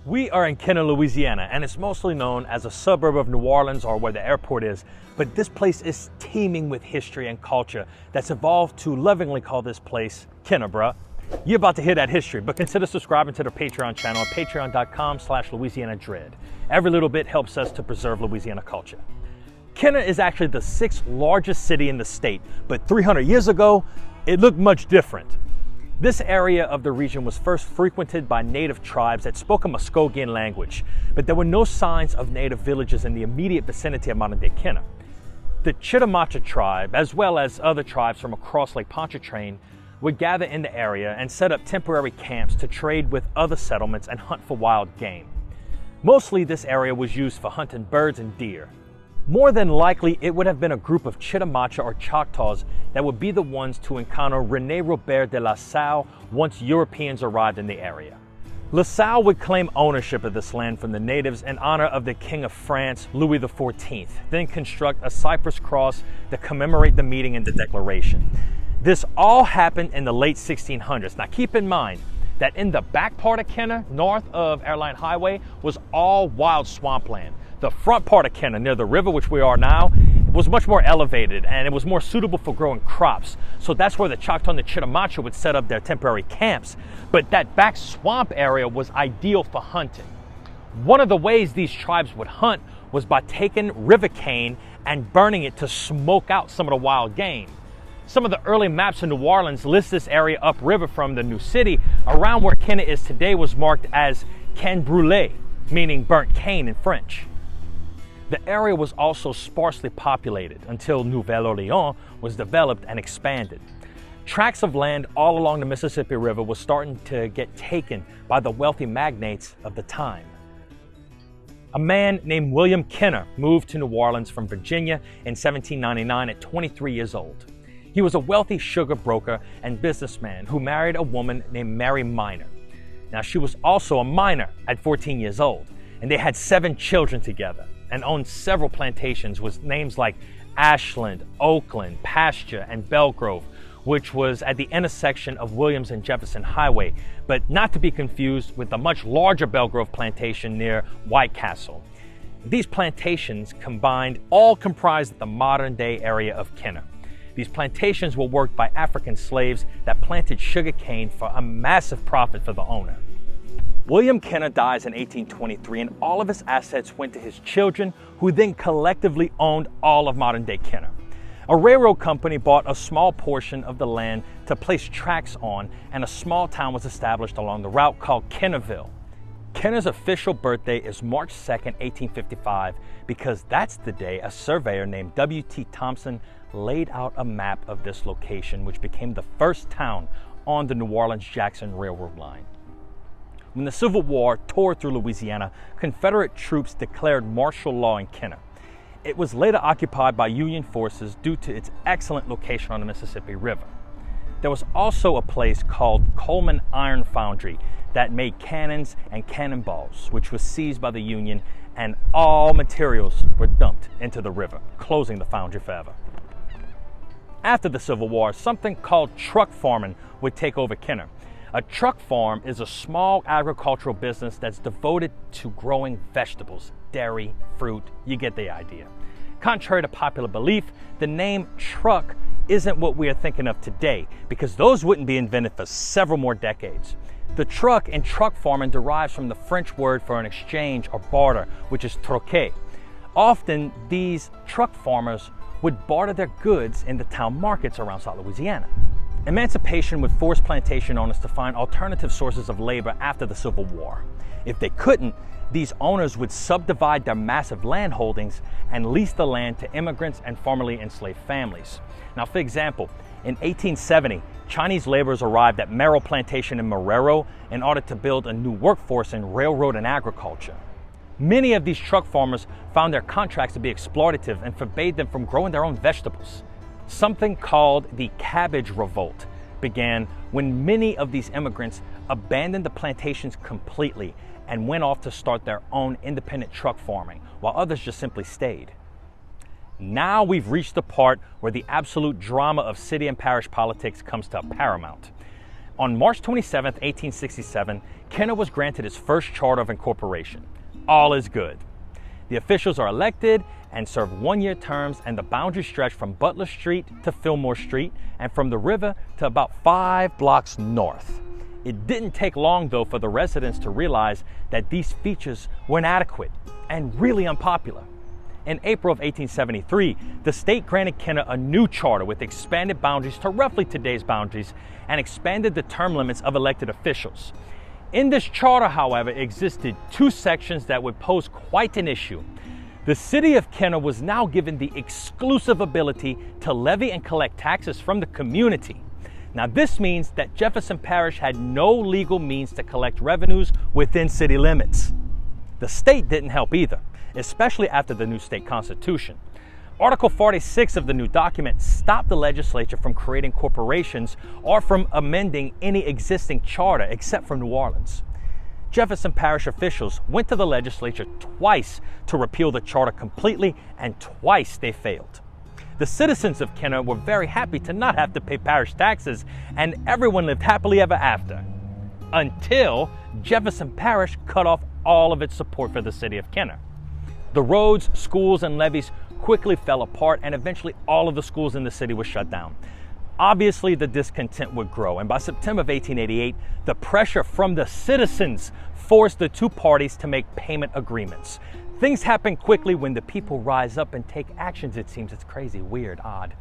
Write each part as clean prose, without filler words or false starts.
We are in Kenner, Louisiana, and it's mostly known as a suburb of New Orleans or where the airport is, but this place is teeming with history and culture that's evolved to lovingly call this place Kenner, bruh. You're about to hear that history, but consider subscribing to the Patreon channel at patreon.com/LouisianaDread. Every little bit helps us to preserve Louisiana culture. Kenner is actually the 6th largest city in the state, but 300 years ago, it looked much different. This area of the region was first frequented by native tribes that spoke a Muskogean language, but there were no signs of native villages in the immediate vicinity of modern-day Kenner. The Chitimacha tribe, as well as other tribes from across Lake Pontchartrain, would gather in the area and set up temporary camps to trade with other settlements and hunt for wild game. Mostly this area was used for hunting birds and deer. More than likely, it would have been a group of Chitimacha or Choctaws that would be the ones to encounter René Robert de La Salle once Europeans arrived in the area. La Salle would claim ownership of this land from the natives in honor of the King of France, Louis XIV, then construct a cypress cross to commemorate the meeting and the declaration. This all happened in the late 1600s. Now keep in mind that in the back part of Kenner, north of Airline Highway, was all wild swampland. The front part of Kenner, near the river, which we are now, was much more elevated and it was more suitable for growing crops. So that's where the Choctaw and the Chitimacha would set up their temporary camps. But that back swamp area was ideal for hunting. One of the ways these tribes would hunt was by taking revocation and burning it to smoke out some of the wild game. Some of the early maps in New Orleans list this area upriver from the new city around where Kenner is today was marked as Can Brûlé, meaning burnt cane in French. The area was also sparsely populated until Nouvelle Orleans was developed and expanded. Tracts of land all along the Mississippi River was starting to get taken by the wealthy magnates of the time. A man named William Kenner moved to New Orleans from Virginia in 1799 at 23 years old. He was a wealthy sugar broker and businessman who married a woman named Mary Minor. Now, she was also a minor at 14 years old, and they had 7 children together and owned several plantations with names like Ashland, Oakland, Pasture, and Belgrove, which was at the intersection of Williams and Jefferson Highway, but not to be confused with the much larger Belgrove plantation near White Castle. These plantations combined all comprised the modern-day area of Kenner. These plantations were worked by African slaves that planted sugar cane for a massive profit for the owner. William Kenner dies in 1823 and all of his assets went to his children, who then collectively owned all of modern-day Kenner. A railroad company bought a small portion of the land to place tracks on, and a small town was established along the route called Kennerville. Kenner's official birthday is March 2nd, 1855, because that's the day a surveyor named W.T. Thompson laid out a map of this location, which became the first town on the New Orleans-Jackson Railroad line. When the Civil War tore through Louisiana, Confederate troops declared martial law in Kenner. It was later occupied by Union forces due to its excellent location on the Mississippi River. There was also a place called Coleman Iron Foundry that made cannons and cannonballs, which was seized by the Union, and all materials were dumped into the river, closing the foundry forever. After the Civil War, something called truck farming would take over Kenner. A truck farm is a small agricultural business that's devoted to growing vegetables, dairy, fruit, you get the idea. Contrary to popular belief, the name truck isn't what we are thinking of today, because those wouldn't be invented for several more decades. The truck in truck farming derives from the French word for an exchange or barter, which is troquer. Often, these truck farmers would barter their goods in the town markets around South Louisiana. Emancipation would force plantation owners to find alternative sources of labor after the Civil War. If they couldn't, these owners would subdivide their massive land holdings and lease the land to immigrants and formerly enslaved families. Now, for example, in 1870, Chinese laborers arrived at Merrill Plantation in Marrero in order to build a new workforce in railroad and agriculture. Many of these truck farmers found their contracts to be exploitative and forbade them from growing their own vegetables. Something called the Cabbage Revolt began when many of these immigrants abandoned the plantations completely and went off to start their own independent truck farming, while others just simply stayed. Now we've reached the part where the absolute drama of city and parish politics comes to paramount. On March 27, 1867, Kenner was granted his first charter of incorporation. All is good. The officials are elected and serve one-year terms, and the boundaries stretch from Butler Street to Fillmore Street and from the river to about 5 blocks north. It didn't take long, though, for the residents to realize that these features were inadequate and really unpopular. In April of 1873, the state granted Kenner a new charter with expanded boundaries to roughly today's boundaries and expanded the term limits of elected officials. In this charter, however, existed 2 sections that would pose quite an issue. The city of Kenner was now given the exclusive ability to levy and collect taxes from the community. Now, this means that Jefferson Parish had no legal means to collect revenues within city limits. The state didn't help either, especially after the new state constitution. Article 46 of the new document stopped the legislature from creating corporations or from amending any existing charter except for New Orleans. Jefferson Parish officials went to the legislature twice to repeal the charter completely, and twice they failed. The citizens of Kenner were very happy to not have to pay parish taxes, and everyone lived happily ever after. Until Jefferson Parish cut off all of its support for the city of Kenner. The roads, schools, and levees quickly fell apart, and eventually all of the schools in the city were shut down. Obviously, the discontent would grow, and by September of 1888, the pressure from the citizens forced the 2 parties to make payment agreements. Things happen quickly when the people rise up and take actions, it seems. It's crazy, weird, odd.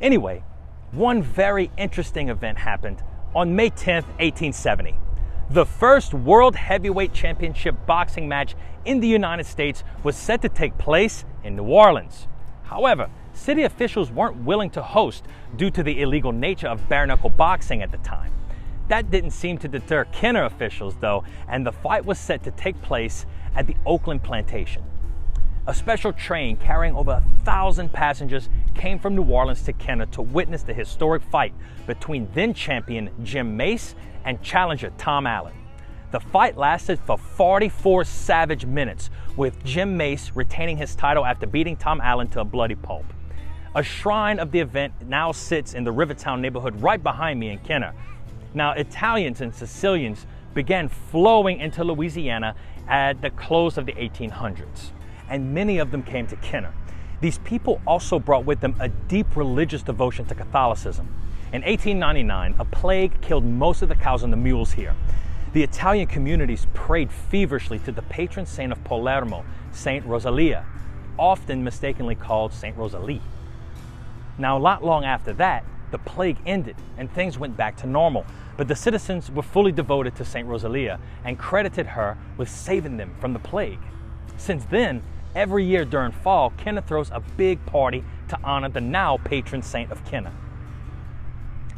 Anyway, one very interesting event happened on May 10th, 1870. The first World Heavyweight Championship boxing match in the United States was set to take place in New Orleans. However, city officials weren't willing to host due to the illegal nature of bare-knuckle boxing at the time. That didn't seem to deter Kenner officials, though, and the fight was set to take place at the Oakland plantation. A special train carrying over 1,000 passengers came from New Orleans to Kenner to witness the historic fight between then-champion Jim Mace and challenger Tom Allen. The fight lasted for 44 savage minutes, with Jim Mace retaining his title after beating Tom Allen to a bloody pulp. A shrine of the event now sits in the Rivertown neighborhood right behind me in Kenner. Now, Italians and Sicilians began flowing into Louisiana at the close of the 1800s, and many of them came to Kenner. These people also brought with them a deep religious devotion to Catholicism. In 1899, a plague killed most of the cows and the mules here. The Italian communities prayed feverishly to the patron saint of Palermo, Saint Rosalia, often mistakenly called Saint Rosalie. Now, not long after that, the plague ended and things went back to normal, but the citizens were fully devoted to Saint Rosalia and credited her with saving them from the plague. Since then, every year during fall, Kenner throws a big party to honor the now patron saint of Kenner.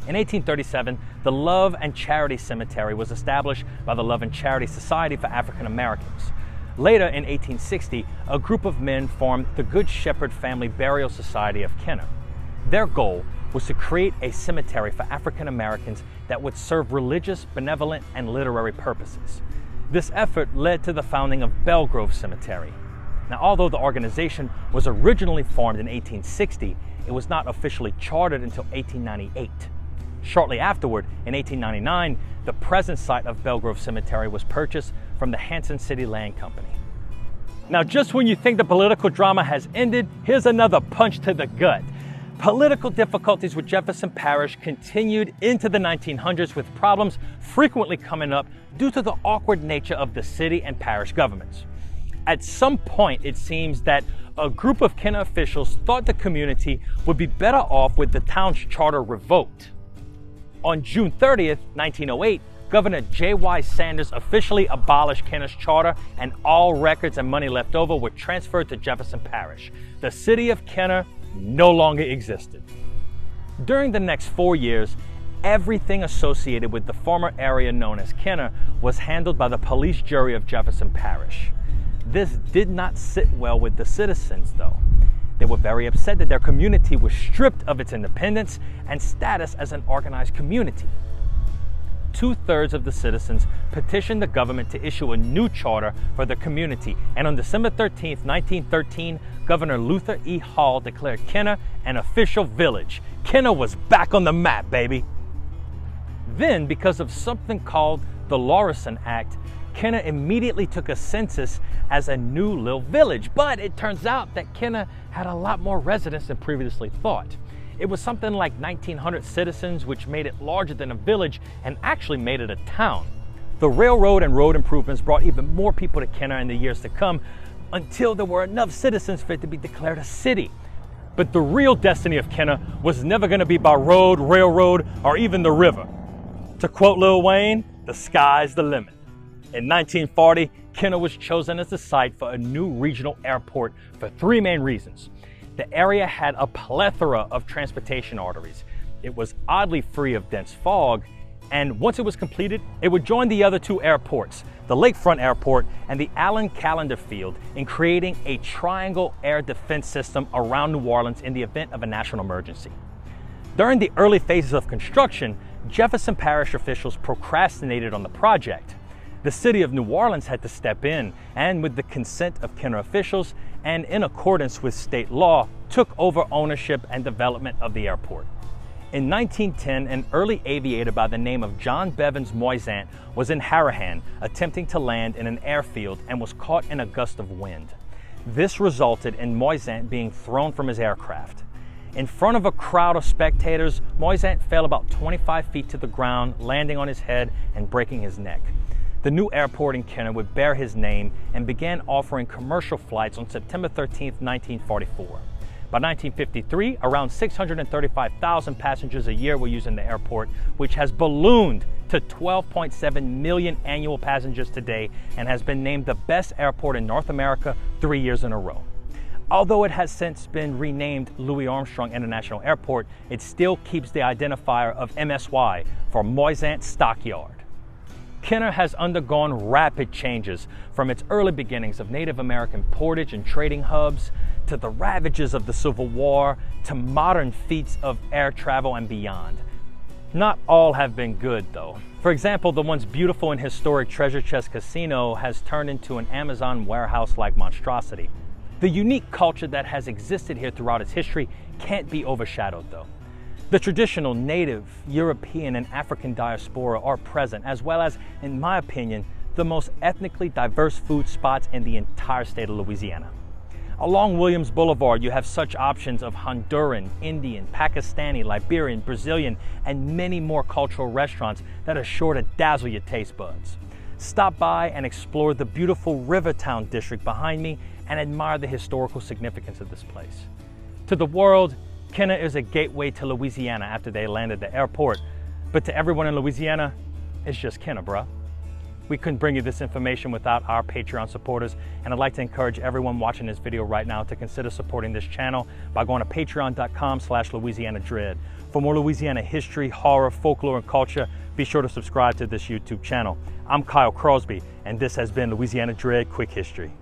In 1837, the Love and Charity Cemetery was established by the Love and Charity Society for African Americans. Later, in 1860, a group of men formed the Good Shepherd Family Burial Society of Kenner. Their goal was to create a cemetery for African Americans that would serve religious, benevolent, and literary purposes. This effort led to the founding of Belgrove Cemetery. Now, although the organization was originally formed in 1860, it was not officially chartered until 1898. Shortly afterward, in 1899, the present site of Belgrove Cemetery was purchased from the Hanson City Land Company. Now, just when you think the political drama has ended, here's another punch to the gut. Political difficulties with Jefferson Parish continued into the 1900s, with problems frequently coming up due to the awkward nature of the city and parish governments. At some point, it seems that a group of Kenner officials thought the community would be better off with the town's charter revoked. On June 30th, 1908, Governor J.Y. Sanders officially abolished Kenner's charter, and all records and money left over were transferred to Jefferson Parish. The city of Kenner no longer existed. During the next 4 years, everything associated with the former area known as Kenner was handled by the police jury of Jefferson Parish. This did not sit well with the citizens, though. They were very upset that their community was stripped of its independence and status as an organized community. 2/3 of the citizens petitioned the government to issue a new charter for the community, and on December 13th, 1913, Governor Luther E. Hall declared Kenner an official village. Kenner was back on the map, baby. Then, because of something called the Lawson Act, Kenner immediately took a census as a new little village. But it turns out that Kenner had a lot more residents than previously thought. It was something like 1,900 citizens, which made it larger than a village and actually made it a town. The railroad and road improvements brought even more people to Kenner in the years to come, until there were enough citizens for it to be declared a city. But the real destiny of Kenner was never going to be by road, railroad, or even the river. To quote Lil Wayne, the sky's the limit. In 1940, Kenner was chosen as the site for a new regional airport for three main reasons. The area had a plethora of transportation arteries. It was oddly free of dense fog, and once it was completed, it would join the other two airports, the Lakefront Airport and the Allen Callender Field, in creating a triangle air defense system around New Orleans in the event of a national emergency. During the early phases of construction, Jefferson Parish officials procrastinated on the project. The city of New Orleans had to step in, and with the consent of Kenner officials and in accordance with state law, took over ownership and development of the airport. In 1910, an early aviator by the name of John Bevins Moisant was in Harahan attempting to land in an airfield and was caught in a gust of wind. This resulted in Moisant being thrown from his aircraft. In front of a crowd of spectators, Moisant fell about 25 feet to the ground, landing on his head and breaking his neck. The new airport in Kenner would bear his name and began offering commercial flights on September 13, 1944. By 1953, around 635,000 passengers a year were using the airport, which has ballooned to 12.7 million annual passengers today and has been named the best airport in North America 3 years in a row. Although it has since been renamed Louis Armstrong International Airport, it still keeps the identifier of MSY for Moisant Stockyard. Kenner has undergone rapid changes from its early beginnings of Native American portage and trading hubs to the ravages of the Civil War to modern feats of air travel and beyond. Not all have been good though. For example, the once beautiful and historic Treasure Chest Casino has turned into an Amazon warehouse-like monstrosity. The unique culture that has existed here throughout its history can't be overshadowed though. The traditional Native, European, and African diaspora are present, as well as, in my opinion, the most ethnically diverse food spots in the entire state of Louisiana. Along Williams Boulevard, you have such options of Honduran, Indian, Pakistani, Liberian, Brazilian, and many more cultural restaurants that are sure to dazzle your taste buds. Stop by and explore the beautiful Rivertown district behind me and admire the historical significance of this place. To the world, Kenner is a gateway to Louisiana after they landed the airport, but to everyone in Louisiana, it's just Kenner, bruh. We couldn't bring you this information without our Patreon supporters, and I'd like to encourage everyone watching this video right now to consider supporting this channel by going to patreon.com/LouisianaDread. For more Louisiana history, horror, folklore, and culture, be sure to subscribe to this YouTube channel. I'm Kyle Crosby, and this has been Louisiana Dread Quick History.